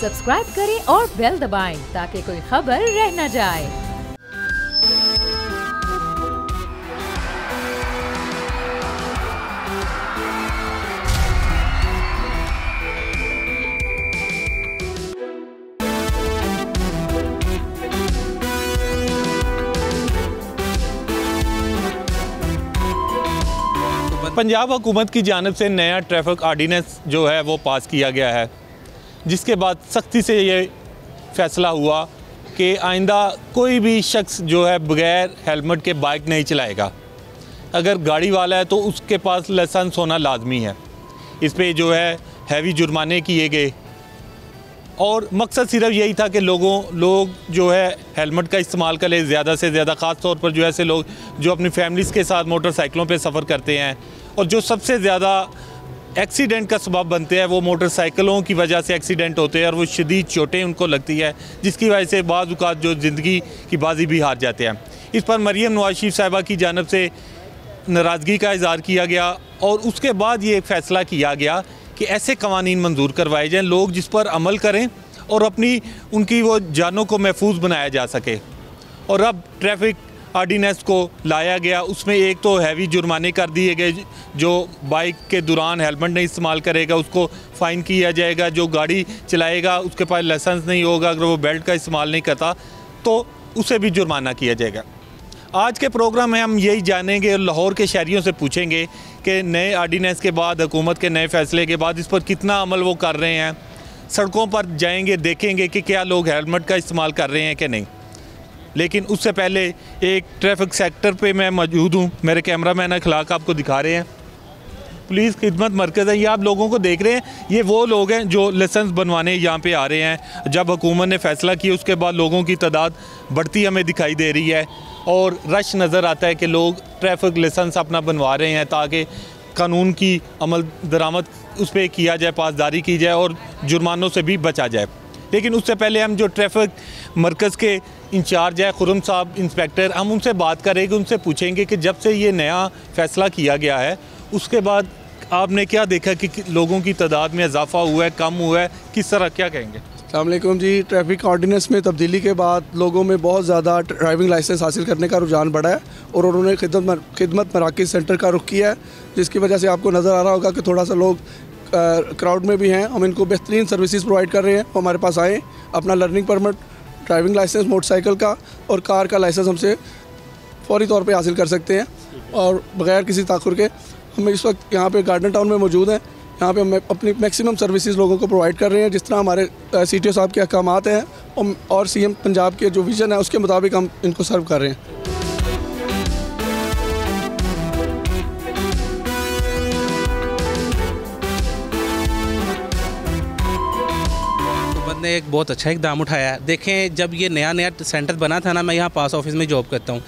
Subscribe करें और bell दबाएं ताकि कोई खबर रह न जाए। पंजाब हुकूमत की जानिब से नया ट्रैफिक आर्डीनेंस जो है वो पास किया गया है, जिसके बाद सख्ती से ये फ़ैसला हुआ कि आइंदा कोई भी शख्स जो है बग़ैर हेलमेट के बाइक नहीं चलाएगा। अगर गाड़ी वाला है तो उसके पास लाइसेंस होना लाजमी है। इस पे जो है हैवी जुर्माने किए गए और मकसद सिर्फ यही था कि लोग जो है हेलमेट का इस्तेमाल करें ज़्यादा से ज़्यादा, ख़ास तौर पर जो ऐसे लोग जो अपनी फैमिलीज़ के साथ मोटरसाइकिलों पे सफ़र करते हैं और जो सबसे ज़्यादा एक्सीडेंट का सबब बनते हैं वो मोटरसाइकिलों की वजह से एक्सीडेंट होते हैं और वो शदीद चोटें उनको लगती है, जिसकी वजह से बाज़ औक़ात जो ज़िंदगी की बाजी भी हार जाते हैं। इस पर मरियम नवाज़ शरीफ साहिबा की जानिब से नाराज़गी का इज़हार किया गया और उसके बाद ये फ़ैसला किया गया कि ऐसे कवानीन मंजूर करवाए जाएँ लोग जिस पर अमल करें और उनकी वो जानों को महफूज बनाया जा सके। और अब ट्रैफिक आर्डीनेंस को लाया गया, उसमें एक तो हैवी जुर्माने कर दिए गए, जो बाइक के दौरान हेलमेट नहीं इस्तेमाल करेगा उसको फ़ाइन किया जाएगा, जो गाड़ी चलाएगा उसके पास लाइसेंस नहीं होगा, अगर वो बेल्ट का इस्तेमाल नहीं करता तो उसे भी जुर्माना किया जाएगा। आज के प्रोग्राम में हम यही जानेंगे और लाहौर के शहरियों से पूछेंगे कि नए आर्डीनेंस के बाद, हुकूमत के नए फ़ैसले के बाद इस पर कितना अमल वो कर रहे हैं। सड़कों पर जाएंगे, देखेंगे कि क्या लोग हेलमेट का इस्तेमाल कर रहे हैं कि नहीं। लेकिन उससे पहले एक ट्रैफिक सेक्टर पे मैं मौजूद हूँ, मेरे कैमरामैन अखलाक आपको दिखा रहे हैं। पुलिस खिदमत मरकज़ है, ये आप लोगों को देख रहे हैं, ये वो लोग हैं जो लाइसेंस बनवाने यहाँ पे आ रहे हैं। जब हुकूमत ने फ़ैसला किया उसके बाद लोगों की तादाद बढ़ती हमें दिखाई दे रही है और रश नज़र आता है कि लोग ट्रैफिक लाइसेंस अपना बनवा रहे हैं ताकि कानून की अमल दरामद उस पर किया जाए, पासदारी की जाए और जुर्मानों से भी बचा जाए। लेकिन उससे पहले हम जो ट्रैफिक मरकज़ के इंचार्ज है खुरम साहब इंस्पेक्टर, हम उनसे बात करेंगे, उनसे पूछेंगे कि जब से ये नया फ़ैसला किया गया है उसके बाद आपने क्या देखा कि लोगों की तादाद में इजाफा हुआ है, कम हुआ है, किस तरह, क्या कहेंगे? अस्सलाम वालेकुम जी। ट्रैफिक ऑर्डिनेंस में तब्दीली के बाद लोगों में बहुत ज़्यादा ड्राइविंग लाइसेंस हासिल करने का रुझान बढ़ा है और उन्होंने खिदमत मराकज़ सेंटर का रुख किया है, जिसकी वजह से आपको नज़र आ रहा होगा कि थोड़ा सा लोग क्राउड में भी हैं। हम इनको बेहतरीन सर्विसेज प्रोवाइड कर रहे हैं। हमारे पास आएँ, अपना learning permit, driving licence motorcycle का और कार का लाइसेंस हमसे फौरी तौर पे हासिल कर सकते हैं और बग़ैर किसी ताख़ुर के। हम इस वक्त यहाँ पे गार्डन टाउन में मौजूद हैं। यहाँ पे हम अपनी मैक्सिमम सर्विसेज लोगों को प्रोवाइड कर रहे हैं, जिस तरह हमारे CTO साहब के अहकामात हैं और CM पंजाब के जो विज़न है उसके मुताबिक हम इनको सर्व कर रहे हैं। ने एक बहुत अच्छा इकदाम उठाया है। देखें, जब ये नया सेंटर बना था ना, मैं यहाँ पास ऑफिस में जॉब करता हूँ,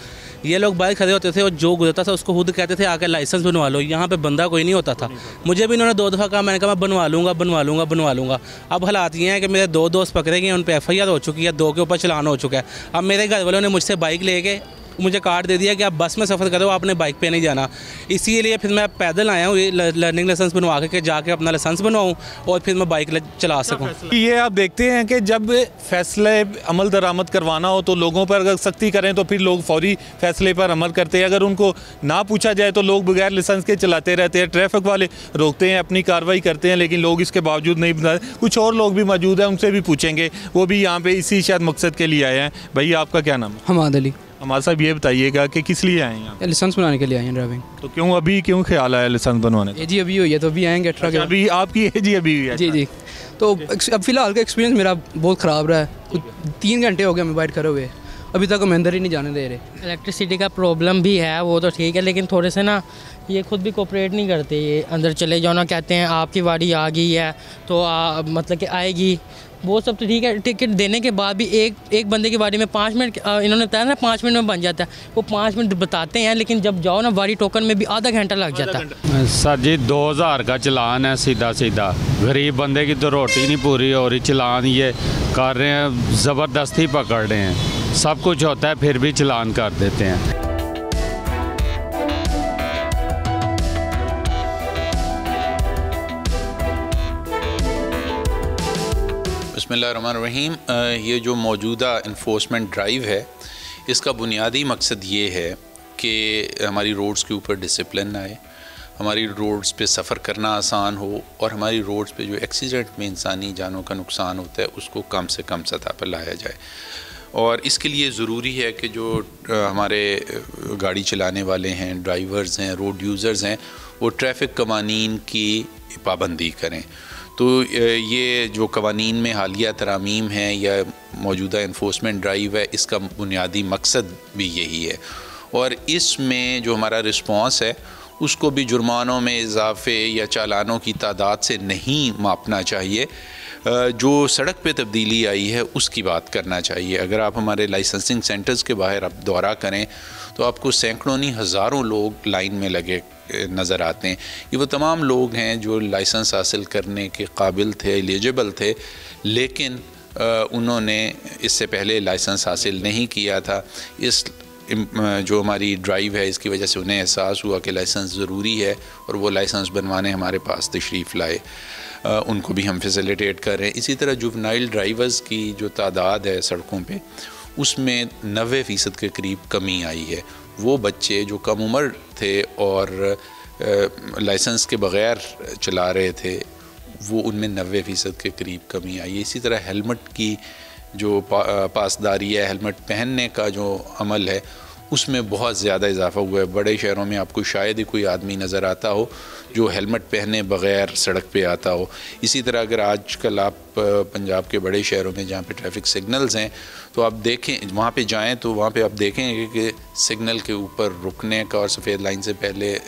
ये लोग बाहर खड़े होते थे और जो गुजरता था उसको खुद कहते थे आकर लाइसेंस बनवा लो। यहाँ पे बंदा कोई नहीं होता था। मुझे भी इन्होंने 2 दफ़ा कहा, मैंने कहा मैं बनवा लूँगा। अब हालात ये हैं कि मेरे 2 दोस्त पकड़े गए, उन पर FIR हो चुकी है, 2 के ऊपर चलान हो चुका है। अब मेरे घर वालों ने मुझसे बाइक ले गए, मुझे कार्ड दे दिया कि आप बस में सफ़र करो, आपने बाइक पे नहीं जाना। इसीलिए फिर मैं पैदल आया हूँ लर्निंग लाइसेंस बनवा के जाके अपना लाइसेंस बनवाऊँ और फिर मैं बाइक चला सकूँ। ये आप देखते हैं कि जब फ़ैसले अमल दरामद करवाना हो तो लोगों पर अगर सख्ती करें तो फिर लोग फौरी फ़ैसले पर अमल करते हैं। अगर उनको ना पूछा जाए तो लोग बगैर लाइसेंस के चलाते रहते हैं। ट्रैफिक वाले रोकते हैं, अपनी कार्रवाई करते हैं, लेकिन लोग इसके बावजूद नहीं बताते। कुछ और लोग भी मौजूद हैं, उनसे भी पूछेंगे, वो भी यहाँ पे इसी शायद मकसद के लिए आए हैं। भैया आपका क्या नाम है? हमाद अली। हमारे साहब ये बताइएगा कि किस लिए आए हैं यहाँ? लाइसेंस बनाने के लिए आए हैं ड्राइविंग। तो क्यों ख्याल आया लाइसेंस बनवाने का? जी अभी हुई है तो अभी आएंगे। अच्छा, अभी आपकी एज ही अभी हुई है? जी। तो अब फ़िलहाल का एक्सपीरियंस मेरा बहुत ख़राब रहा है। 3 घंटे हो गए हमें वाइट करे हुए, अभी तक हम अंदर ही नहीं जाने दे रहे। इलेक्ट्रिसिटी का प्रॉब्लम भी है, वो तो ठीक है, लेकिन थोड़े से ना ये खुद भी कोऑपरेट नहीं करते। ये अंदर चले जाओ ना, कहते हैं आपकी बारी आ गई है तो मतलब कि आएगी, वो सब तो ठीक है। टिकट देने के बाद भी एक बंदे की बारी में 5 मिनट इन्होंने बताया ना 5 मिनट में बन जाता है। वो 5 मिनट बताते हैं, लेकिन जब जाओ ना बारी टोकन में भी आधा घंटा लग जाता है। सर जी 2000 का चलान है, सीधा गरीब बंदे की तो रोटी नहीं पूरी हो रही। चलान ये कर रहे हैं, ज़बरदस्ती पकड़ रहे हैं, सब कुछ होता है फिर भी चलान कर देते हैं। बिस्मिल्लाहिर्रहमानिर्रहीम। ये जो मौजूदा इन्फोर्समेंट ड्राइव है, इसका बुनियादी मकसद ये है कि हमारी रोड्स के ऊपर डिसिप्लिन आए, हमारी रोड्स पे सफ़र करना आसान हो और हमारी रोड्स पे जो एक्सीडेंट में इंसानी जानों का नुकसान होता है उसको कम से कम सतह पर लाया जाए। और इसके लिए ज़रूरी है कि जो हमारे गाड़ी चलाने वाले हैं, ड्राइवर्स हैं, रोड यूज़र्स हैं, वो ट्रैफिक कवानीन की पाबंदी करें। तो ये जो कवानीन में हालिया तरामीम हैं या मौजूदा इन्फोर्समेंट ड्राइव है, इसका बुनियादी मकसद भी यही है। और इसमें जो हमारा रिस्पॉन्स है उसको भी जुर्मानों में इजाफे या चालानों की तादाद से नहीं मापना चाहिए। जो सड़क पे तब्दीली आई है उसकी बात करना चाहिए। अगर आप हमारे लाइसेंसिंग सेंटर्स के बाहर आप दौरा करें तो आपको सैकड़ों नहीं हज़ारों लोग लाइन में लगे नज़र आते हैं। ये वो तमाम लोग हैं जो लाइसेंस हासिल करने के काबिल थे, एलिजिबल थे, लेकिन उन्होंने इससे पहले लाइसेंस हासिल नहीं किया था। इस जो हमारी ड्राइव है इसकी वजह से उन्हें एहसास हुआ कि लाइसेंस ज़रूरी है और वो लाइसेंस बनवाने हमारे पास तशरीफ़ लाए। उनको भी हम फैसिलिटेट कर रहे हैं। इसी तरह जुवेनाइल ड्राइवर्स की जो तादाद है सड़कों पे, उसमें 90% के करीब कमी आई है। वो बच्चे जो कम उम्र थे और लाइसेंस के बग़ैर चला रहे थे, वो उनमें 90% के करीब कमी आई है। इसी तरह हेलमेट की जो पासदारी है, हेलमेट पहनने का जो अमल है, उसमें बहुत ज़्यादा इजाफा हुआ है। बड़े शहरों में आपको शायद ही कोई आदमी नज़र आता हो जो हेलमेट पहने बग़ैर सड़क पे आता हो। इसी तरह अगर आजकल आप पंजाब के बड़े शहरों में जहाँ पे ट्रैफिक सिग्नल्स हैं तो आप देखें, वहाँ पे जाएं तो वहाँ पे आप देखेंगे कि सिग्नल के ऊपर रुकने का और सफ़ेद लाइन से पहले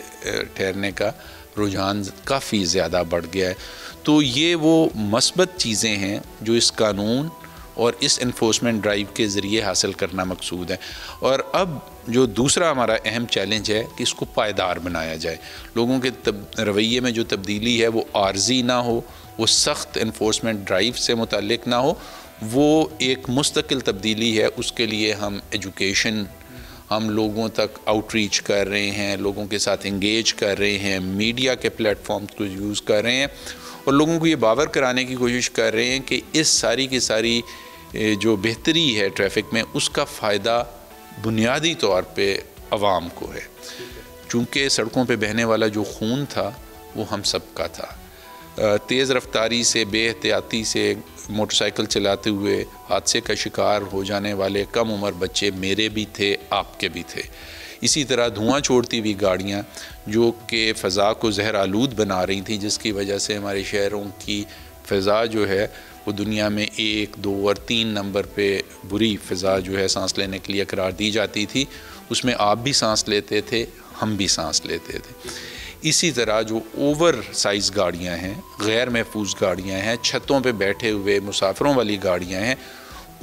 ठहरने का रुझान काफ़ी ज़्यादा बढ़ गया है। तो ये वो मस्बत चीज़ें हैं जो इस कानून और इस इन्फोर्समेंट ड्राइव के ज़रिए हासिल करना मकसूद है। और अब जो दूसरा हमारा अहम चैलेंज है कि इसको पायदार बनाया जाए। लोगों के रवैये में जो तब्दीली है वो आर्जी ना हो, वो सख्त इन्फोर्समेंट ड्राइव से मुताल्लिक ना हो, वो एक मुस्तकिल तब्दीली है। उसके लिए हम एजुकेशन, हम लोगों तक आउटरीच कर रहे हैं, लोगों के साथ इंगेज कर रहे हैं, मीडिया के प्लेटफॉर्म्स को यूज़ कर रहे हैं और लोगों को ये बावर कराने की कोशिश कर रहे हैं कि इस सारी की सारी जो बेहतरी है ट्रैफिक में, उसका फ़ायदा बुनियादी तौर पे अवाम को है। चूँकि सड़कों पे बहने वाला जो खून था वो हम सब का था। तेज़ रफ्तारी से, बेहतियाती से मोटरसाइकिल चलाते हुए हादसे का शिकार हो जाने वाले कम उम्र बच्चे मेरे भी थे, आपके भी थे। इसी तरह धुआं छोड़ती हुई गाड़ियाँ जो कि फ़ज़ा को ज़हर आलूद बना रही थी, जिसकी वजह से हमारे शहरों की फ़ज़ा जो है वो दुनिया में 1, 2 और 3 नंबर पे बुरी फ़ज़ा जो है सांस लेने के लिए करार दी जाती थी। उसमें आप भी सांस लेते थे, हम भी सांस लेते थे। इसी तरह जो ओवर साइज़ गाड़ियाँ हैं, गैर महफूज गाड़ियाँ हैं, छतों पे बैठे हुए मुसाफिरों वाली गाड़ियाँ हैं,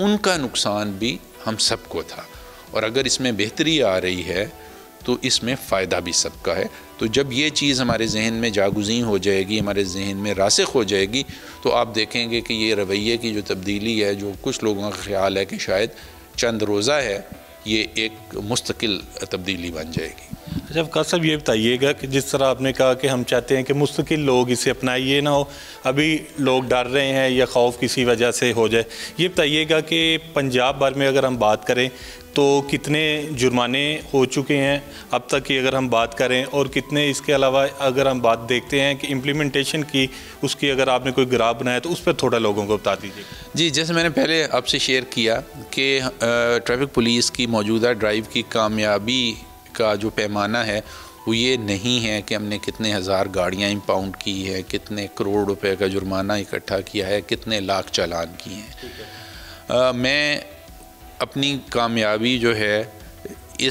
उनका नुकसान भी हम सबको था। और अगर इसमें बेहतरी आ रही है तो इसमें फ़ायदा भी सबका है। तो जब ये चीज़ हमारे जहन में जागुज़ी हो जाएगी, हमारे जहन में रासिख हो जाएगी, तो आप देखेंगे कि ये रवैये की जो तब्दीली है, जो कुछ लोगों का ख्याल है कि शायद चंद रोज़ा है, ये एक मुस्तकिल तब्दीली बन जाएगी। अच्छा वक़ास साहब, ये बताइएगा कि जिस तरह आपने कहा कि हम चाहते हैं कि मुस्तकिल लोग इसे अपनाएं, ये ना हो अभी लोग डर रहे हैं या खौफ किसी वजह से हो जाए, ये बताइएगा कि पंजाब भर में अगर हम बात करें तो कितने जुर्माने हो चुके हैं अब तक की अगर हम बात करें, और कितने इसके अलावा अगर हम बात देखते हैं कि इम्प्लीमेंटेशन की, उसकी अगर आपने कोई ग्राफ बनाया तो उस पर थोड़ा लोगों को बता दीजिए। जी, जैसे मैंने पहले आपसे शेयर किया कि ट्रैफिक पुलिस की मौजूदा ड्राइव की कामयाबी का जो पैमाना है वो ये नहीं है कि हमने कितने हज़ार गाड़ियाँ इम्पाउंड की है, कितने करोड़ रुपए का जुर्माना इकट्ठा किया है, कितने लाख चालान किए हैं। मैं अपनी कामयाबी जो है इन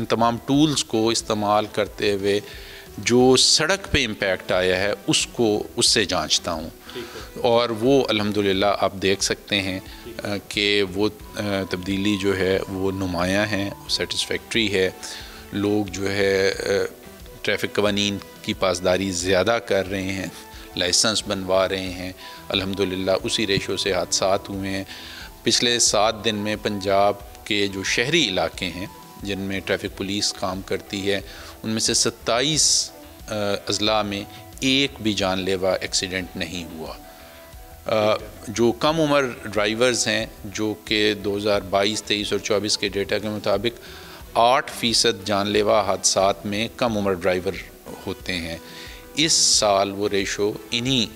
तमाम टूल्स को इस्तेमाल करते हुए जो सड़क पे इम्पैक्ट आया है उससे जांचता हूँ, और वो अल्हम्दुलिल्लाह आप देख सकते हैं कि वो तब्दीली जो है वो नुमायाँ है, सेटिस्फैक्ट्री है। लोग जो है ट्रैफिक कवानीन की पासदारी ज़्यादा कर रहे हैं, लाइसेंस बनवा रहे हैं। अल्हम्दुलिल्लाह उसी रेशो से हादसात हुए हैं। पिछले 7 दिन में पंजाब के जो शहरी इलाके हैं जिनमें ट्रैफिक पुलिस काम करती है, उनमें से 27 अज़ला में एक भी जानलेवा एक्सीडेंट नहीं हुआ। जो कम उम्र ड्राइवर्स हैं, जो कि 2022, 23 और 24 के डेटा के मुताबिक 8% जानलेवा हादसात में कम उम्र ड्राइवर होते हैं। इस साल वो रेशो इन्हीं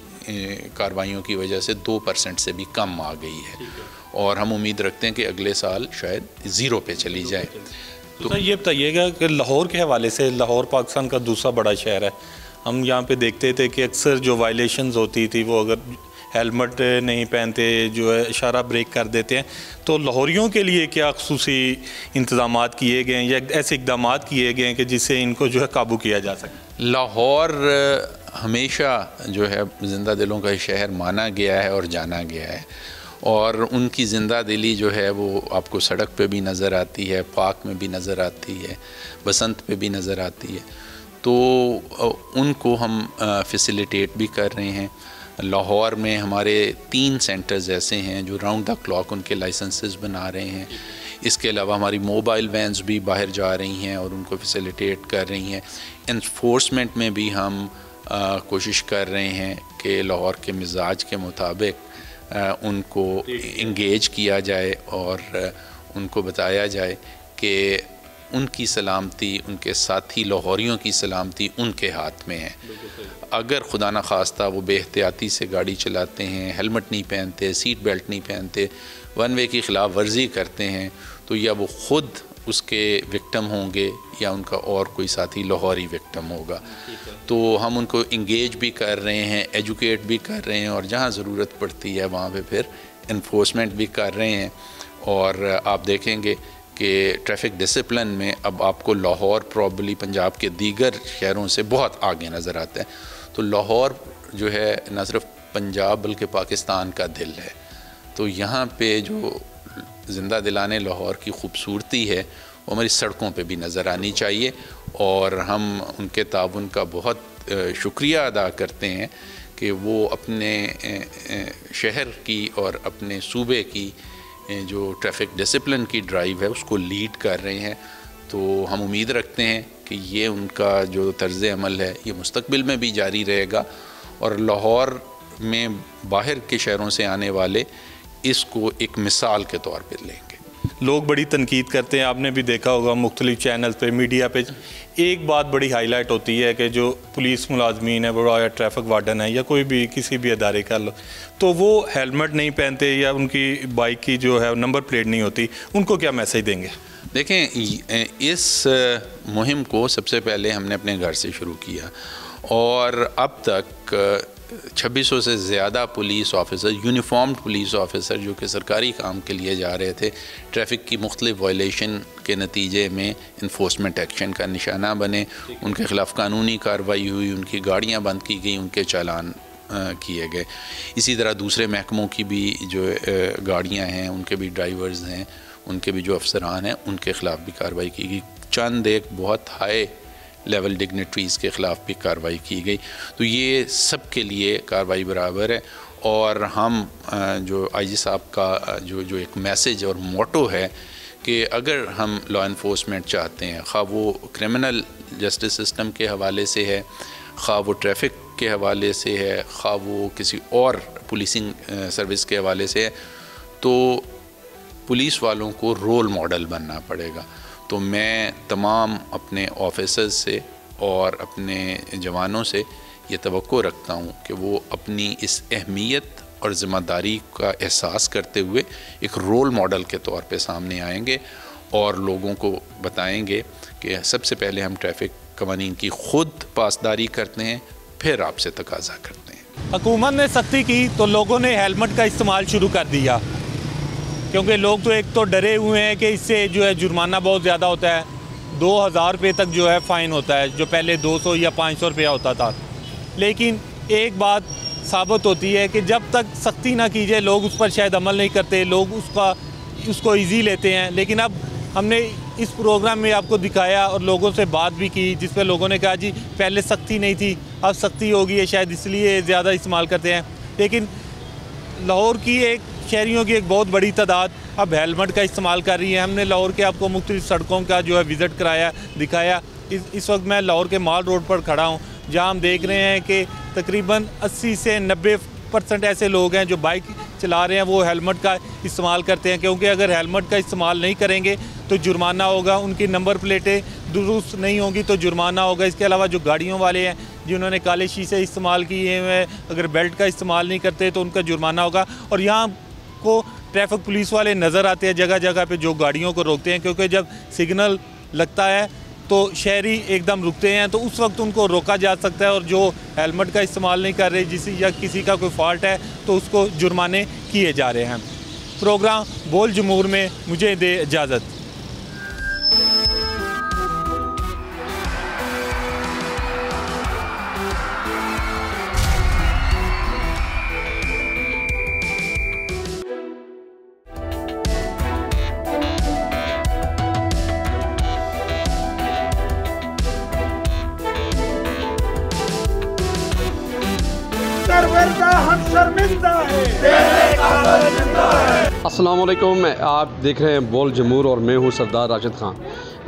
कार्रवाइयों की वजह से 2% से भी कम आ गई है और हम उम्मीद रखते हैं कि अगले साल शायद 0 पे चली जाए। तो ये बताइएगा कि लाहौर के हवाले से, लाहौर पाकिस्तान का दूसरा बड़ा शहर है, हम यहाँ पे देखते थे कि अक्सर जो वायलेशंस होती थी वो अगर हेलमेट नहीं पहनते जो है इशारा ब्रेक कर देते हैं, तो लाहौरियों के लिए क्या ख़ुसूसी इंतज़ामात किए गए हैं या ऐसे इक़दाम किए गए हैं कि जिससे इनको जो है काबू किया जा सके? लाहौर हमेशा जो है ज़िंदा दिलों का शहर माना गया है और जाना गया है और उनकी ज़िंदा दिली जो है वो आपको सड़क पे भी नज़र आती है, पार्क में भी नज़र आती है, बसंत पे भी नज़र आती है। तो उनको हम फैसिलिटेट भी कर रहे हैं। लाहौर में हमारे 3 सेंटर्स ऐसे हैं जो राउंड द क्लॉक उनके लाइसेंसेस बना रहे हैं। इसके अलावा हमारी मोबाइल वैन्स भी बाहर जा रही हैं और उनको फैसिलिटेट कर रही हैं। इन्फोर्समेंट में भी हम कोशिश कर रहे हैं कि लाहौर के मिजाज के मुताबिक उनको इंगेज किया जाए और उनको बताया जाए कि उनकी सलामती, उनके साथी लाहौरियों की सलामती उनके हाथ में है। अगर खुदा न खास्ता वो बेहतियाती से गाड़ी चलाते हैं, हेलमेट नहीं पहनते, सीट बेल्ट नहीं पहनते, वन वे की ख़िलाफ़ वर्जी करते हैं, तो या वो ख़ुद उसके विक्टिम होंगे या उनका और कोई साथी लाहौरी विक्टिम होगा। तो हम उनको इंगेज भी कर रहे हैं, एजुकेट भी कर रहे हैं और जहाँ ज़रूरत पड़ती है वहाँ पे फिर इन्फोर्समेंट भी कर रहे हैं। और आप देखेंगे कि ट्रैफिक डिसिप्लिन में अब आपको लाहौर प्रॉब्ली पंजाब के दीगर शहरों से बहुत आगे नज़र आता है। तो लाहौर जो है न सिर्फ पंजाब बल्कि पाकिस्तान का दिल है। तो यहाँ पे जो ज़िंदा दिलाने लाहौर की खूबसूरती है वो हमारी सड़कों पे भी नज़र आनी चाहिए और हम उनके ताउन का बहुत शुक्रिया अदा करते हैं कि वो अपने शहर की और अपने सूबे की जो ट्रैफिक डिसिप्लिन की ड्राइव है उसको लीड कर रहे हैं। तो हम उम्मीद रखते हैं कि ये उनका जो तर्ज़ अमल है ये मुस्तक़बिल में भी जारी रहेगा और लाहौर में बाहर के शहरों से आने वाले इसको एक मिसाल के तौर पर लेंगे। लोग बड़ी तनकीद करते हैं, आपने भी देखा होगा मुख्तलिफ चैनल पे, मीडिया पे एक बात बड़ी हाईलाइट होती है कि जो पुलिस मुलाजमीन है, बड़ा या ट्रैफिक वार्डन है या कोई भी किसी भी अदारे का लो, तो वो हेलमेट नहीं पहनते या उनकी बाइक की जो है नंबर प्लेट नहीं होती, उनको क्या मैसेज देंगे? देखें, इस मुहिम को सबसे पहले हमने अपने घर से शुरू किया और अब तक 2600 से ज़्यादा police officer, uniformed police officer जो कि सरकारी काम के लिए जा रहे थे, ट्रैफिक की मुख्तलिफ वायलेशन के नतीजे में इन्फोर्समेंट एक्शन का निशाना बने, उनके ख़िलाफ़ कानूनी कार्रवाई हुई, उनकी गाड़ियाँ बंद की गई, उनके चालान किए गए। इसी तरह दूसरे महकमों की भी जो गाड़ियाँ हैं, उनके भी ड्राइवर्स हैं, उनके भी जो अफसरान हैं, उनके ख़िलाफ़ भी कार्रवाई की गई। चंद एक बहुत हाई लेवल डिग्नेटरीज़ के ख़िलाफ़ भी कार्रवाई की गई। तो ये सब के लिए कार्रवाई बराबर है और हम जो आईजी साहब का जो एक मैसेज और मोटो है कि अगर हम लॉ इन्फोर्समेंट चाहते हैं, खा वो क्रिमिनल जस्टिस सिस्टम के हवाले से है, खा वो ट्रैफिक के हवाले से है, खा वो किसी और पुलिसिंग सर्विस के हवाले से है, तो पुलिस वालों को रोल मॉडल बनना पड़ेगा। तो मैं तमाम अपने ऑफिसर्स से और अपने जवानों से ये तवक्को रखता हूँ कि वो अपनी इस अहमियत और ज़िम्मेदारी का एहसास करते हुए एक रोल मॉडल के तौर पे सामने आएंगे और लोगों को बताएंगे कि सबसे पहले हम ट्रैफिक कवानीन की ख़ुद पासदारी करते हैं, फिर आपसे तकाजा करते हैं। हुकूमत ने सख्ती की तो लोगों ने हेलमेट का इस्तेमाल शुरू कर दिया, क्योंकि लोग तो एक तो डरे हुए हैं कि इससे जो है जुर्माना बहुत ज़्यादा होता है, 2000 रुपये तक जो है फ़ाइन होता है, जो पहले 200 या 500 रुपया होता था। लेकिन एक बात साबित होती है कि जब तक सख्ती ना की जाए लोग उस पर शायद अमल नहीं करते, लोग उसको ईजी लेते हैं। लेकिन अब हमने इस प्रोग्राम में आपको दिखाया और लोगों से बात भी की, जिस पर लोगों ने कहा जी पहले सख्ती नहीं थी, अब सख्ती होगी है, शायद इसलिए ज़्यादा इस्तेमाल करते हैं। लेकिन लाहौर की शहरियों की एक बहुत बड़ी तादाद अब हेलमेट का इस्तेमाल कर रही है। हमने लाहौर के आपको मुख्तलिफ सड़कों का जो है विज़िट कराया, दिखाया। इस वक्त मैं लाहौर के माल रोड पर खड़ा हूँ, जहाँ हम देख रहे हैं कि तकरीबन 80 से 90 1% ऐसे लोग हैं जो बाइक चला रहे हैं वो हेलमेट का इस्तेमाल करते हैं, क्योंकि अगर हेलमेट का इस्तेमाल नहीं करेंगे तो जुर्माना होगा, उनकी नंबर प्लेटें दुरुस्त नहीं होंगी तो जुर्माना होगा। इसके अलावा जो गाड़ियों वाले हैं जिन्होंने काले शीशे इस्तेमाल किए हैं, अगर बेल्ट का इस्तेमाल नहीं करते तो उनका जुर्माना होगा। और यहाँ को ट्रैफिक पुलिस वाले नज़र आते हैं जगह जगह पे जो गाड़ियों को रोकते हैं, क्योंकि जब सिग्नल लगता है तो शहरी एकदम रुकते हैं, तो उस वक्त उनको रोका जा सकता है। और जो हेलमेट का इस्तेमाल नहीं कर रहे या किसी का कोई फॉल्ट है तो उसको जुर्माने किए जा रहे हैं। प्रोग्राम बोल जमूर में मुझे दे इजाज़त। अस्सलाम वालेकुम, आप देख रहे हैं बोल जमूर और मैं हूं सरदार राशिद खान।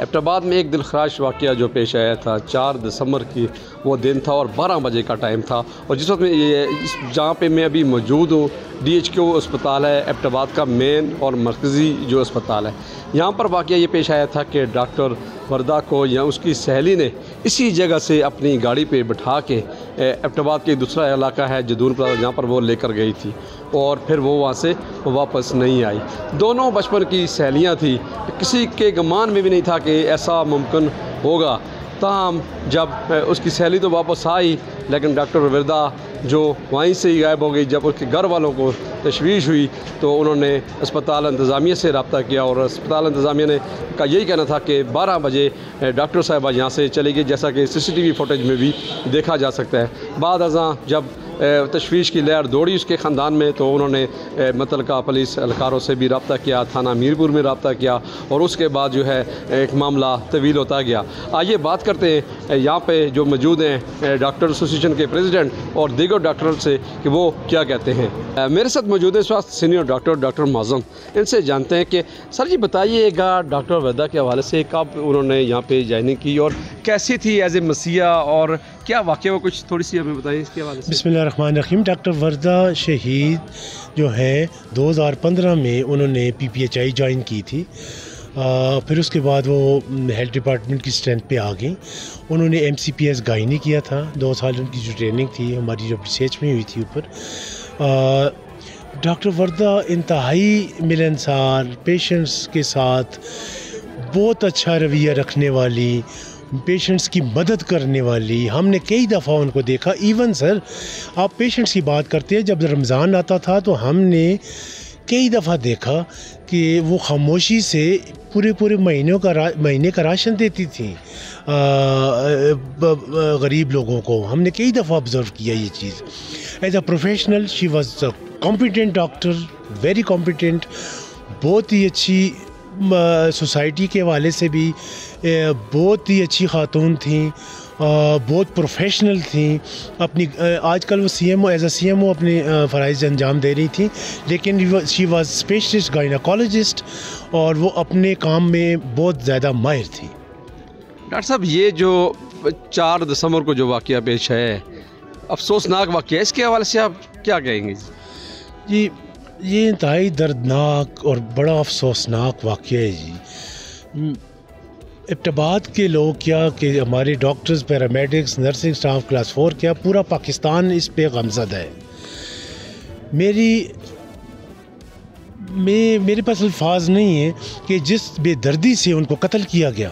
एबटाबाद में एक दिलखराश वाक़या जो पेश आया था, 4 दिसंबर की वो दिन था और 12 बजे का टाइम था। और जिस वक्त जहाँ पे मैं अभी मौजूद हूँ DHQ अस्पताल है, एबटाबाद का मेन और मरकज़ी जो अस्पताल है, यहाँ पर वाक़या ये पेश आया था कि डॉक्टर वर्दा को या उसकी सहेली ने इसी जगह से अपनी गाड़ी पे बिठा के एबटाबाद के दूसरा इलाका है जदून प्लाजा, जहाँ पर वो लेकर गई थी और फिर वो वहाँ से वापस नहीं आई। दोनों बचपन की सहेलियाँ थी, किसी के गुमान में भी नहीं था कि ऐसा मुमकिन होगा। ताहम जब उसकी सहेली तो वापस आई, लेकिन डॉक्टर वर्दा जो वहीं से ही गायब हो गई। जब उसके घर वालों को तशवीश हुई तो उन्होंने अस्पताल इंतज़ामिया से रब्ता किया और अस्पताल इंतज़ामिया ने का यही कहना था कि 12 बजे डॉक्टर साहिबा यहाँ से चली गई, जैसा कि CCTV फुटेज में भी देखा जा सकता है। बाद अज़ां जब तशवीश की लहर दौड़ी उसके ख़ानदान में तो उन्होंने मुतल्लिका पुलिस एहलकारों से भी रब्ता किया, थाना मीरपुर में रब्ता किया और उसके बाद जो है एक मामला तवील होता गया। आइए बात करते हैं यहाँ पे जो मौजूद हैं डॉक्टर एसोसिएशन के प्रेसिडेंट और दीगर डॉक्टर से कि वो क्या कहते हैं। मेरे साथ मौजूद है स्वास्थ्य सीनियर डॉक्टर माज़म। इनसे जानते हैं कि सर जी बताइएगा डॉक्टर वर्दा के हवाले से कब उन्होंने यहाँ पे ज्वाइनिंग की और कैसी थी एज ए मसीहा और क्या वाक़या वो कुछ थोड़ी सी हमें बताइए इसके हवाले से। बिस्मिल्लाहिर्रहमानिर्रहीम। डॉक्टर वर्दा शहीद जो है 2015 में उन्होंने PPHI ज्वाइन की थी। फिर उसके बाद वो हेल्थ डिपार्टमेंट की स्ट्रेंथ पे आ गई। उन्होंने MCPS गायनी किया था, 2 साल उनकी जो ट्रेनिंग थी हमारी जो रिसर्च में हुई थी ऊपर। डॉक्टर वर्दा इंतहाई मिलनसार, पेशेंट्स के साथ बहुत अच्छा रवैया रखने वाली, पेशेंट्स की मदद करने वाली। हमने कई दफ़ा उनको देखा। इवन सर आप पेशेंट्स की बात करते हैं, जब रमज़ान आता था तो हमने कई दफ़ा देखा कि वो खामोशी से पूरे महीने का राशन देती थी गरीब लोगों को। हमने कई दफ़ा ऑब्ज़र्व किया ये चीज़। As a professional she was a competent doctor, very competent, बहुत ही अच्छी सोसाइटी के हवाले से भी बहुत ही अच्छी खातून थी, बहुत प्रोफेशनल थी। अपनी आजकल वो CMO एज अ CMO अपने फ़राइज़ अंजाम दे रही थी, लेकिन शी वाज स्पेशलिस्ट गायनेकोलॉजिस्ट और वो अपने काम में बहुत ज़्यादा माहिर थी। डॉक्टर साहब ये जो 4 दिसंबर को जो वाक़या पेश है, अफसोसनाक वाक़या, इसके हवाले से आप क्या कहेंगे? जी ये इंतहाई दर्दनाक और बड़ा अफसोसनाक वाक़या है जी। एबटाबाद के लोग क्या कि हमारे doctors, paramedics, nursing staff, class 4 क्या पूरा पाकिस्तान इस पे गमज़द है। मेरे पास अल्फाज नहीं है कि जिस बेदर्दी से उनको कत्ल किया गया,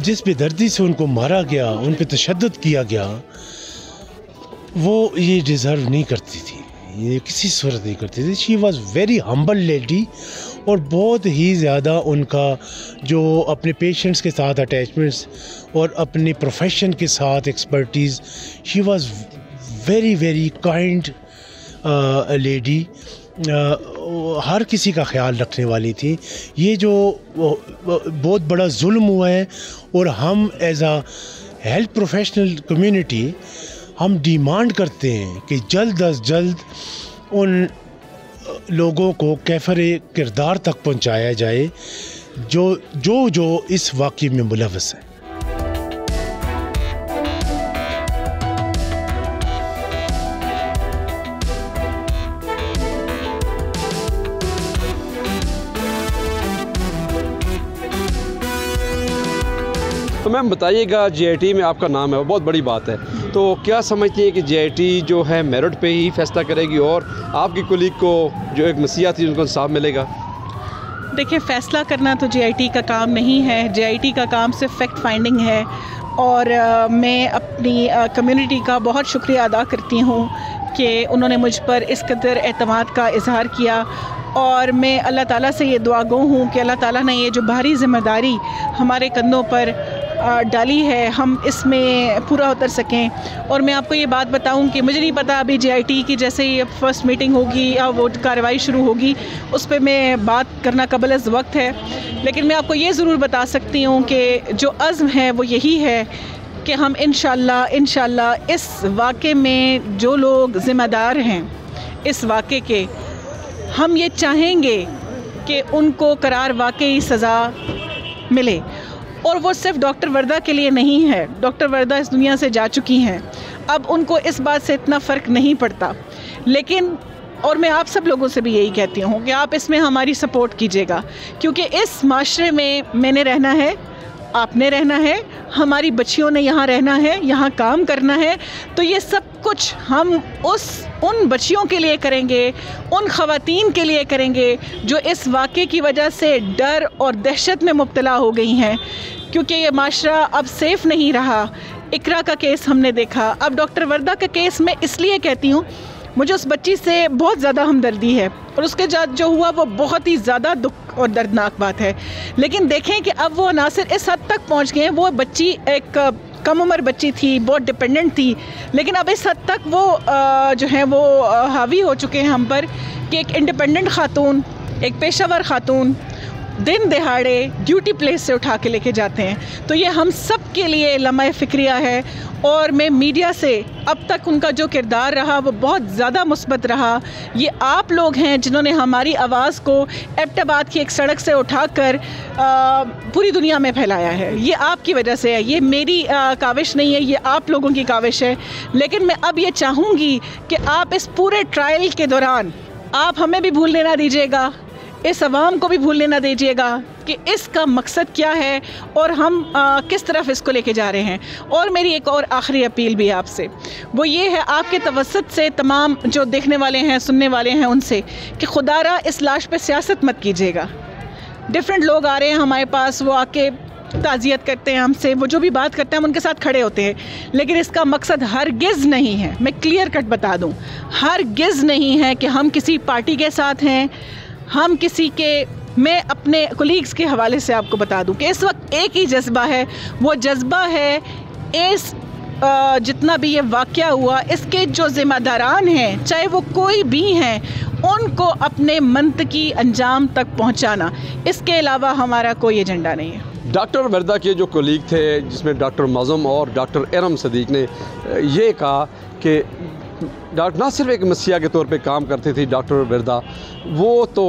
जिस बेदर्दी से उनको मारा गया, उन पे तशद्दुद किया गया, वो ये डिज़र्व नहीं करती थी, ये किसी सूरत नहीं करती थी। She was very humble lady और बहुत ही ज़्यादा उनका जो अपने पेशेंट्स के साथ अटैचमेंट्स और अपने प्रोफेशन के साथ expertise, she was very very kind lady, हर किसी का ख्याल रखने वाली थी। ये जो बहुत बड़ा जुल्म हुआ है और हम एज आ हेल्थ प्रोफेशनल कम्युनिटी हम डिमांड करते हैं कि जल्द अज जल्द उन लोगों को कैफरे किरदार तक पहुंचाया जाए जो इस वाक़ये में मुलव्वस है। तो मैम बताइएगा, JIT में आपका नाम है, वो बहुत बड़ी बात है, तो क्या समझती हैं कि JIT जो है मेरिट पे ही फैसला करेगी और आपकी कुलीग को जो एक मसीहा थी उनको इंसाफ मिलेगा? देखिए, फ़ैसला करना तो JIT का काम नहीं है। JIT का काम सिर्फ फैक्ट फाइंडिंग है। और मैं अपनी कम्युनिटी का बहुत शुक्रिया अदा करती हूँ कि उन्होंने मुझ पर इस कदर एतमाद का इजहार किया। और मैं अल्लाह ताला से ये दुआ गो हूँ कि अल्लाह ताला ने ये जो भारी ज़िम्मेदारी हमारे कंधों पर डाली है, हम इसमें पूरा उतर सकें। और मैं आपको ये बात बताऊं कि मुझे नहीं पता अभी JIT की जैसे ही फर्स्ट मीटिंग होगी या वो कार्रवाई शुरू होगी, उस पर मैं बात करना कबल वक्त है। लेकिन मैं आपको ये ज़रूर बता सकती हूँ कि जो अज़्म है वो यही है कि हम इंशाल्लाह इस वाक़े में जो लोग ज़िम्मेदार हैं इस वाक़े के, हम ये चाहेंगे कि उनको करार वाकई सज़ा मिले। और वो सिर्फ डॉक्टर वर्दा के लिए नहीं है, डॉक्टर वर्दा इस दुनिया से जा चुकी हैं, अब उनको इस बात से इतना फ़र्क नहीं पड़ता। लेकिन और मैं आप सब लोगों से भी यही कहती हूँ कि आप इसमें हमारी सपोर्ट कीजिएगा, क्योंकि इस माशरे में मैंने रहना है, आपने रहना है, हमारी बच्चियों ने यहाँ रहना है, यहाँ काम करना है। तो ये सब कुछ हम उन बच्चियों के लिए करेंगे, उन ख़वातीन के लिए करेंगे जो इस वाक़े की वजह से डर और दहशत में मुब्तला हो गई हैं, क्योंकि ये माशरा अब सेफ़ नहीं रहा। इकरा का केस हमने देखा, अब डॉक्टर वर्दा का केस मैं इसलिए कहती हूँ, मुझे उस बच्ची से बहुत ज़्यादा हमदर्दी है और उसके साथ जो हुआ वो बहुत ही ज़्यादा दुख और दर्दनाक बात है। लेकिन देखें कि अब वो ना सिर्फ इस हद तक पहुंच गए हैं, वो बच्ची एक कम उम्र बच्ची थी, बहुत डिपेंडेंट थी, लेकिन अब इस हद तक वो जो है वो हावी हो चुके हैं हम पर कि एक इंडिपेंडेंट खातून, एक पेशावर खातून दिन दिहाड़े ड्यूटी प्लेस से उठा के लेके जाते हैं। तो ये हम सब के लिए लम्हा फ़िक्रिया है। और मैं मीडिया से अब तक उनका जो किरदार रहा वो बहुत ज़्यादा मुस्बत रहा। ये आप लोग हैं जिन्होंने हमारी आवाज़ को एबटाबाद की एक सड़क से उठाकर पूरी दुनिया में फैलाया है। ये आपकी वजह से है, ये मेरी काविश नहीं है, ये आप लोगों की काविश है। लेकिन मैं अब ये चाहूँगी कि आप इस पूरे ट्रायल के दौरान आप हमें भी भूलने ना दीजिएगा, इस अवाम को भी भूलने ना दीजिएगा कि इसका मकसद क्या है और हम किस तरफ इसको लेके जा रहे हैं। और मेरी एक और आखिरी अपील भी आपसे, वो ये है आपके तवस्सुत से तमाम जो देखने वाले हैं, सुनने वाले हैं, उनसे कि खुदारा इस लाश पे सियासत मत कीजिएगा। डिफरेंट लोग आ रहे हैं हमारे पास, वो आके ताज़ियत करते हैं हमसे, वो जो भी बात करते हैं हम उनके साथ खड़े होते हैं, लेकिन इसका मकसद हरगिज़ नहीं है, मैं क्लियर कट बता दूँ, हरगिज़ नहीं है कि हम किसी पार्टी के साथ हैं, हम किसी के। मैं अपने कोलीग्स के हवाले से आपको बता दूं कि इस वक्त एक ही जज्बा है, वो जज्बा है इस जितना भी ये वाक़या हुआ इसके जो ज़िम्मेदारान हैं, चाहे वो कोई भी हैं, उनको अपने मंतकी अंजाम तक पहुंचाना। इसके अलावा हमारा कोई एजेंडा नहीं है। डॉक्टर वर्दा के जो कोलीग थे, जिसमें डॉक्टर मज़म और डॉक्टर इरम सदीक ने ये कहा कि ना सिर्फ एक मसीहा के तौर पे काम करती थी डॉक्टर वर्दा, वो तो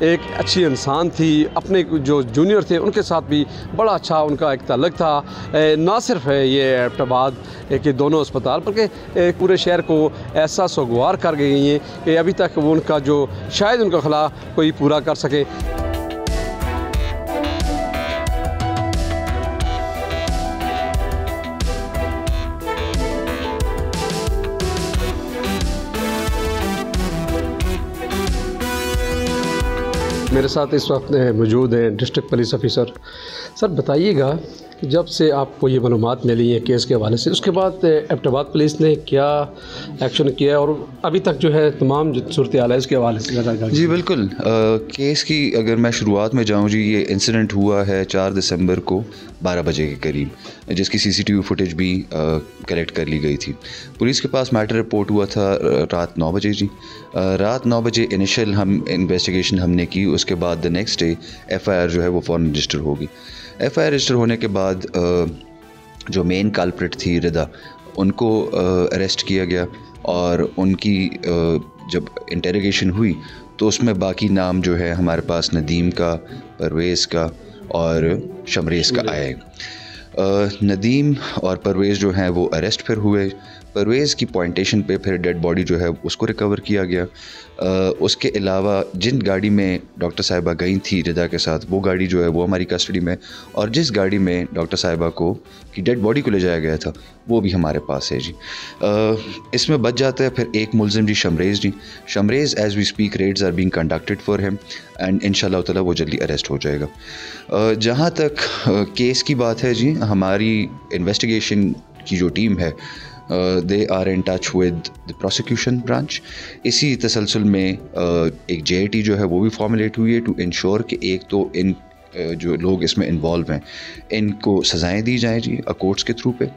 एक अच्छी इंसान थी, अपने जो जूनियर थे उनके साथ भी बड़ा अच्छा उनका एक ताल्लुक़ था। ना सिर्फ ये एबटाबाद के दोनों अस्पताल बल्कि पूरे शहर को ऐसा सुगवार कर गई हैं कि अभी तक वो उनका जो शायद उनका खला कोई पूरा कर सके। मेरे साथ इस वक्त मौजूद हैं डिस्ट्रिक्ट पुलिस ऑफिसर। सर बताइएगा, जब से आपको ये मालूमात मिली है केस के हवाले से, उसके बाद एबटाबाद पुलिस ने क्या एक्शन किया और अभी तक जो है तमाम जो सूरत हाल है इसके हवाले से? जी बिल्कुल, केस की अगर मैं शुरुआत में जाऊँ जी, ये इंसिडेंट हुआ है 4 दिसंबर को 12 बजे के करीब, जिसकी CCTV फुटेज भी कलेक्ट कर ली गई थी। पुलिस के पास मैटर रिपोर्ट हुआ था रात 9 बजे जी। रात 9 बजे इनिशियल हम इन्वेस्टिगेशन हमने की, उसके बाद द नेक्स्ट डे FIR जो है वो फ़ौरन रजिस्टर होगी। FIR रजिस्टर होने के बाद जो मेन कल्प्रिट थी रिदा, उनको अरेस्ट किया गया और उनकी जब इंटेरोगेशन हुई तो उसमें बाकी नाम जो है हमारे पास नदीम का, परवेज़ का और शमरेज़ का आया है। नदीम और परवेज़ जो हैं वो अरेस्ट फिर हुए, परवेज़ की पॉइंटेशन पे फिर डेड बॉडी जो है उसको रिकवर किया गया। उसके अलावा जिन गाड़ी में डॉक्टर साहिबा गई थी रिदा के साथ, वो गाड़ी जो है वो हमारी कस्टडी में, और जिस गाड़ी में डॉक्टर साहिबा को की डेड बॉडी को ले जाया गया था वो भी हमारे पास है जी। इसमें बच जाता है फिर एक मुलजिम जी Shamrez ji. Shamrez as we speak raids are being conducted for him and इंशाल्लाह ताला वो जल्दी अरेस्ट हो जाएगा। जहाँ तक केस की बात है जी, हमारी इन्वेस्टिगेशन की जो टीम है they are in touch with the prosecution branch. इसी तसलसल में एक JIT जो है वो भी फॉर्मुलेट हुई है टू इंश्योर कि एक तो इन जो लोग इसमें इन्वॉल्व हैं इनको सज़ाएं दी जाएँ जी कोर्ट्स के थ्रू पे,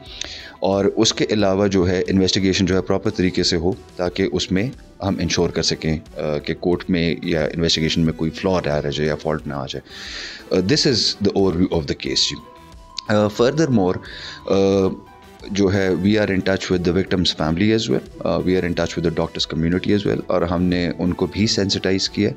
और उसके अलावा जो है इन्वेस्टिगेशन जो है प्रॉपर तरीके से हो ताकि उसमें हम इंश्योर कर सकें कि कोर्ट में या इन्वेस्टिगेशन में कोई फ्लॉ आ रह जाए या फॉल्ट ना आ जाए। This is the overview of the case जी। फर्दर मोर जो है we are in touch with the victim's family as well, we are in touch with the doctors community as well, और हमने उनको भी सेंसिटाइज़ किया,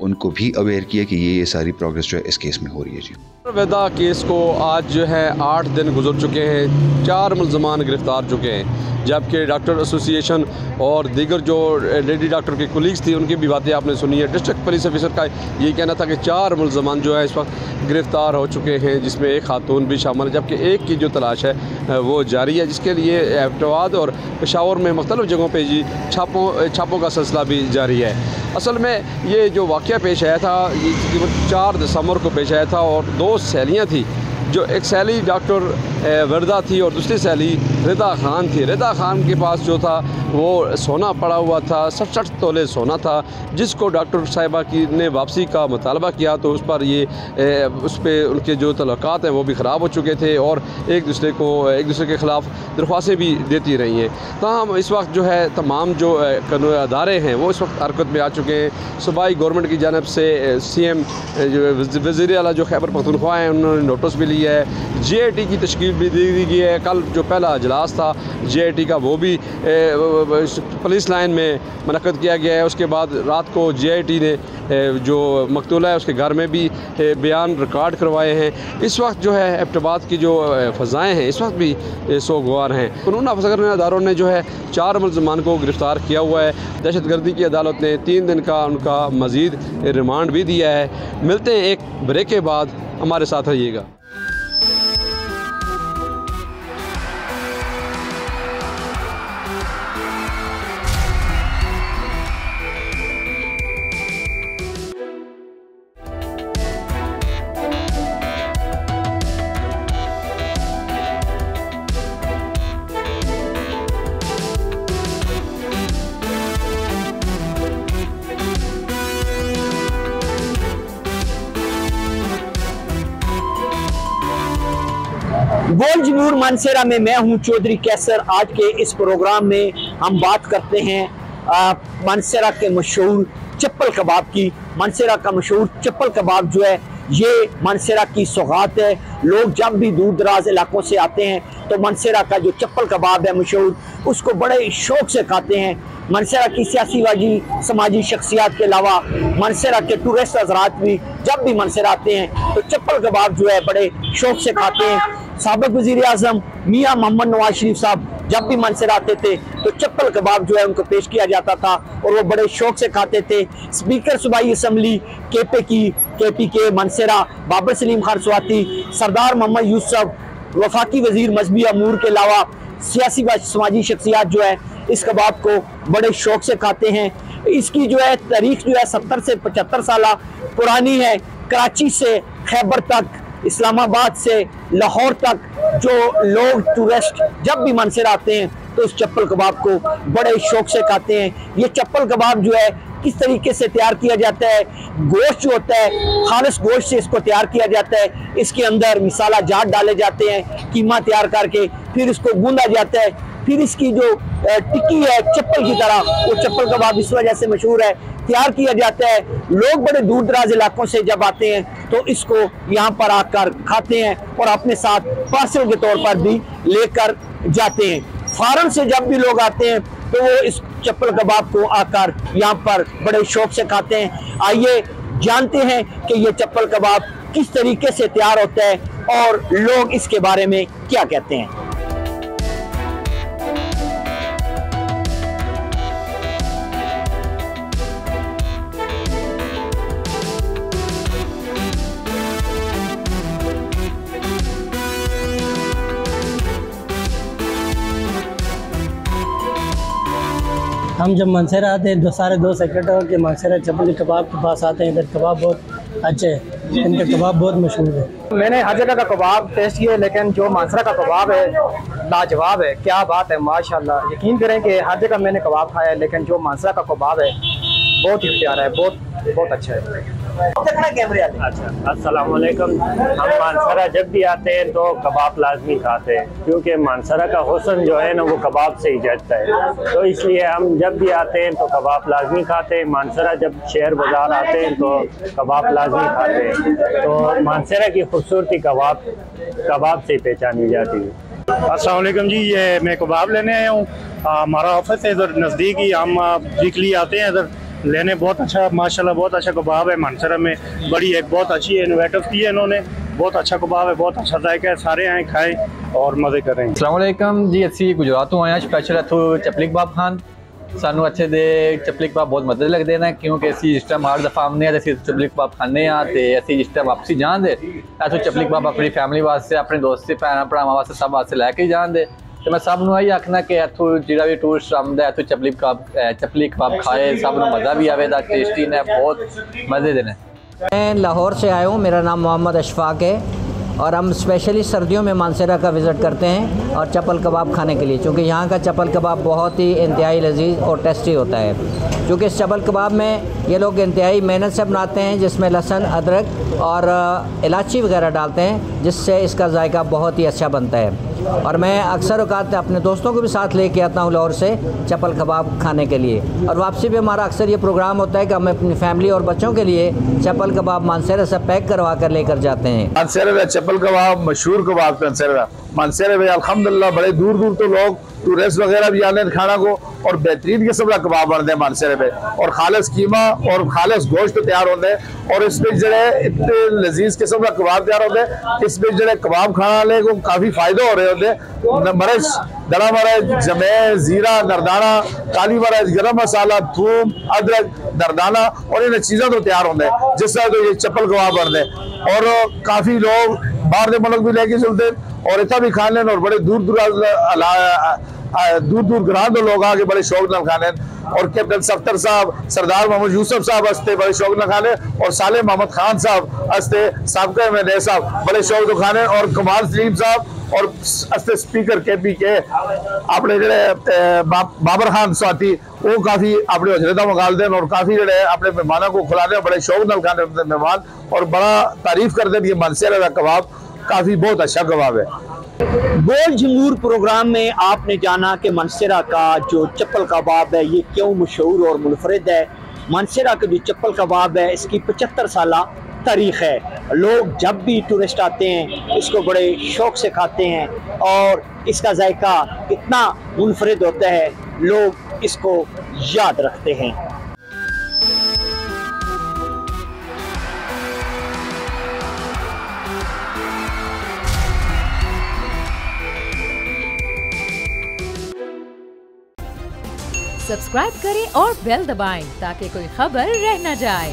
उनको भी अवेयर किया कि ये सारी प्रोग्रेस जो है इस केस में हो रही है जी। वेदा केस को आज जो है 8 दिन गुजर चुके हैं, 4 मुल्ज़मान गिरफ़्तार चुके हैं, जबकि डॉक्टर एसोसिएशन और दीगर जो लेडी डॉक्टर की कोलीग्स थी उनकी भी बातें आपने सुनी है। डिस्ट्रिक्ट पुलिस ऑफिसर का यही कहना था कि 4 मुल्ज़मान जो है इस वक्त गिरफ़्तार हो चुके हैं, जिसमें एक खातून भी शामिल है, जबकि एक की जो तलाश है वो जारी है, जिसके लिए एबटाबाद और पेशावर में मुख्तलिफ़ जगहों पर जी छापों का सिलसिला भी जारी है। असल में ये जो वाक़या पेश आया था ये तकरीबन 4 दिसंबर को पेश आया था, और 2 सहेलियाँ थी, जो एक सहेली डॉक्टर वर्दा थी और दूसरी सहेली रिदा खान थी। रिदा खान के पास जो था वो सोना पड़ा हुआ था, 67 तोले सोना था, जिसको डॉक्टर साहिबा की ने वापसी का मुतालबा किया तो उस पर उस पर उनके जो तल्लुकात हैं वो भी ख़राब हो चुके थे और एक दूसरे के ख़िलाफ़ दरख्वास्तें भी देती रही हैं। ताहम इस वक्त जो है तमाम जो कानूनी अदारे हैं वो इस वक्त हरकत में आ चुके हैं। सूबाई गवर्नमेंट की जानिब से CM वज़ीर आला जो खैबर पख्तूनख्वा हैं उन्होंने नोटिस भी लिया है। JIT की तश्कील भी दी गई है। कल जो पहला अजलास था JIT का वो भी पुलिस लाइन में मुनक़्क़द किया गया है। उसके बाद रात को JIT ने जो मकतूला है उसके घर में भी बयान रिकॉर्ड करवाए हैं। इस वक्त जो है एबटाबाद की जो फ़ज़ाएँ हैं इस वक्त भी सोगवार हैं। कानून नाफिज़ करने अदारों ने जो है 4 मुल्ज़मान को गिरफ़्तार किया हुआ है। दहशतगर्दी की अदालत ने 3 दिन का उनका मज़ीद रिमांड भी दिया है। मिलते हैं एक ब्रेक के बाद, हमारे साथ रहिएगा। बोल जमूर मानसेरा में मैं हूं चौधरी कैसर। आज के इस प्रोग्राम में हम बात करते हैं मानसेरा के मशहूर चप्पल कबाब की। मानसेरा का मशहूर चप्पल कबाब जो है ये मानसेरा की सौगात है। लोग जब भी दूर दराज इलाकों से आते हैं तो मानसेरा का जो चप्पल कबाब है मशहूर, उसको बड़े शौक से खाते हैं। मानसेरा की सियासी वाजी समाजी शख्सियात के अलावा मानसेरा के टूरिस्ट हज़रात भी जब भी मानसेरा आते हैं तो चप्पल कबाब जो है बड़े शौक से खाते हैं। साबिक़ वज़ीर आज़म मियाँ मोहम्मद नवाज शरीफ साहब जब भी मानसेरा आते थे तो चप्पल कबाब जो है उनको पेश किया जाता था और वो बड़े शौक से खाते थे। स्पीकर सूबाई असम्बली KPK मानसेरा बाबर सलीम खान स्वाति, सरदार मोहम्मद यूसुफ, वफाकी वज़ीर मजहबी अमूर के अलावा सियासी व समाजी शख्सियात जो है इस कबाब को बड़े शौक से खाते हैं। इसकी जो है तारीख जो है 70 से 75 साल पुरानी है। कराची से खैबर तक, इस्लामाबाद से लाहौर तक जो लोग टूरिस्ट जब भी मानसेरा आते हैं तो उस चप्पल कबाब को बड़े शौक से खाते हैं। ये चप्पल कबाब जो है किस तरीके से तैयार किया जाता है, गोश्त जो होता है खालिस गोश्त से इसको तैयार किया जाता है। इसके अंदर मिसाला जात डाले जाते हैं, कीमा तैयार करके फिर इसको गूंदा जाता है। फिर इसकी जो टिक्की है चप्पल की तरह, वो चप्पल कबाब इस वजह से मशहूर है, तैयार किया जाता है। लोग बड़े दूर दराज इलाकों से जब आते हैं तो इसको यहाँ पर आकर खाते हैं और अपने साथ पार्सल के तौर पर भी लेकर जाते हैं। फॉरेन से जब भी लोग आते हैं तो वो इस चप्पल कबाब को आकर यहाँ पर बड़े शौक से खाते हैं। आइए जानते हैं कि ये चप्पल कबाब किस तरीके से तैयार होता है और लोग इसके बारे में क्या कहते हैं। हम जब मानसरा आते हैं सारे दोस्त इकट्ठा होकर मानसरा चप्पल कबाब के पास आते हैं। इधर कबाब बहुत अच्छे हैं, इनका कबाब बहुत मशहूर है। मैंने हर जगह का कबाब टेस्ट किया, लेकिन जो मानसरा का कबाब है लाजवाब है। क्या बात है, माशाल्लाह। यकीन करें कि हर जगह मैंने कबाब खाया है, लेकिन जो मानसरा का कबाब है बहुत ही प्यारा है, बहुत अच्छा है। अच्छा, अस्सलाम वालेकुम। हम मानसरा जब भी आते हैं तो कबाब लाजमी खाते हैं, क्योंकि मानसरा का हुस्न जो है ना वो कबाब से ही जचता है। तो इसलिए हम जब भी आते हैं तो कबाब लाजमी खाते हैं। मानसरा जब शहर बाज़ार आते हैं तो कबाब लाजमी खाते हैं। तो मानसरा की खूबसूरती कबाब से पहचानी जाती है। अस्सलाम वालेकुम जी, ये मैं कबाब लेने आया हूँ। हमारा ऑफिस है इधर नज़दीक ही, हम वीकली आते हैं इधर लेने। बहुत अच्छा माशाल्लाह, बहुत अच्छा कबाब है मानसरा में। बड़ी एक बहुत अच्छी इनोवेटिव की है इन्होंने, बहुत अच्छा कबाब है, बहुत अच्छा जायका है। सारे आए खाएं और मज़े करें। अस्सलाम वालेकुम जी, असी गुजरात तो आए स्पैशल इत्थों चपली कबाब खान। सानू अच्छे दे चपली कबाब बहुत मज़े लगते हैं, क्योंकि असी जिस टाइम हर दफ़ा आने तो असी चपली कबाब खाने तो असी जिस टाइम वापसी जान दे इत्थों चपली कबाब अपनी फैमिली वास्ते, अपने दोस्त भैन भरावां वास्ते सब वास्ते लैके जान दे। तो मैं सब नूं यही आखना कि इत्थों जिहड़ा भी टूरिस्ट आंदा है इत्थों चपली कबाब खाए, सब नूं मज़ा भी आवे, टेस्टी ने बहुत मज़े दे ने। मैं लाहौर से आया हूँ, मेरा नाम मोहम्मद अशफाक है और हम स्पेशली सर्दियों में मानसरा का विज़िट करते हैं और चप्पल कबाब खाने के लिए, क्योंकि यहाँ का चप्पल कबाब बहुत ही इंतहाई लजीज और टेस्टी होता है। क्योंकि इस चप्पल कबाब में ये लोग इंतहाई मेहनत से बनाते हैं, जिसमें लहसुन, अदरक और इलायची वगैरह डालते हैं, जिससे इसका जायका बहुत ही अच्छा बनता है। और मैं अक्सर औकात अपने दोस्तों को भी साथ लेके आता हूँ लाहौर से चप्पल कबाब खाने के लिए। और वापसी भी हमारा अक्सर ये प्रोग्राम होता है कि हम अपनी फैमिली और बच्चों के लिए चप्पल कबाब मानसरा से पैक करवा कर लेकर जाते हैं। मानसरा में चप्पल कबाब मशहूर कबाब मानसरा में अल्हम्दुलिल्लाह बड़े दूर दूर तो लोग टूरिस्ट वगैरह भी आने खाना को, और बेहतरीन किस्म का कबाब बनते हैं मानसरे में, और खालिस कीमा और खालिस गोश्त तैयार होते हैं। और इसमें जो है इतने लजीज किस्म का कबाब तैयार होते हैं, इसमें जो है कबाब खाने वाले को काफ़ी फ़ायदे हो रहे होते हैं। मरच, दड़ा मरच, जमै, ज़ीरा, नरदाना, काली मरच, गरम मसाला, थूम, अदरक, नरदाना और इन चीज़ें तो तैयार होते हैं, जिस तरह तो ये चप्पल कबाब बनते हैं। और काफ़ी लोग बाहर के मुल्क भी लेके चलते हैं और इतना भी खा लें, और बड़े दूर दूर ग्रां तो लोग आके बड़े शौक न खाने। और कैप्टन सफ्तर साहब, सरदार मोहम्मद यूसुफ साहब हंसते बड़े शौक न खाने, और साले मोहम्मद खान साहब हंसते, साबका एमएलए साहब बड़े शौक तो खाने, और कमाल सलीम साहब और हंसते स्पीकर केपी के अपने जड़े बाबर खान साथी वो काफ़ी अपने हजरता मंगालते हैं, और काफ़ी जड़े अपने मेहमानों को खिलाने बड़े शौक न खाने मेहमान, और बड़ा तारीफ करते हैं कि मानसरा का कबाब काफ़ी बहुत अच्छा कबाब है। गोल जमूर प्रोग्राम में आपने जाना कि मानसरा का जो चप्पल कबाब है ये क्यों मशहूर और मुनफरिद है। मानसरा का जो चप्पल कबाब है इसकी 75 साल तारीख़ है। लोग जब भी टूरिस्ट आते हैं इसको बड़े शौक़ से खाते हैं, और इसका जायका इतना मुनफरिद होता है, लोग इसको याद रखते हैं। सब्सक्राइब करें और बेल दबाएं ताकि कोई खबर रह न जाए।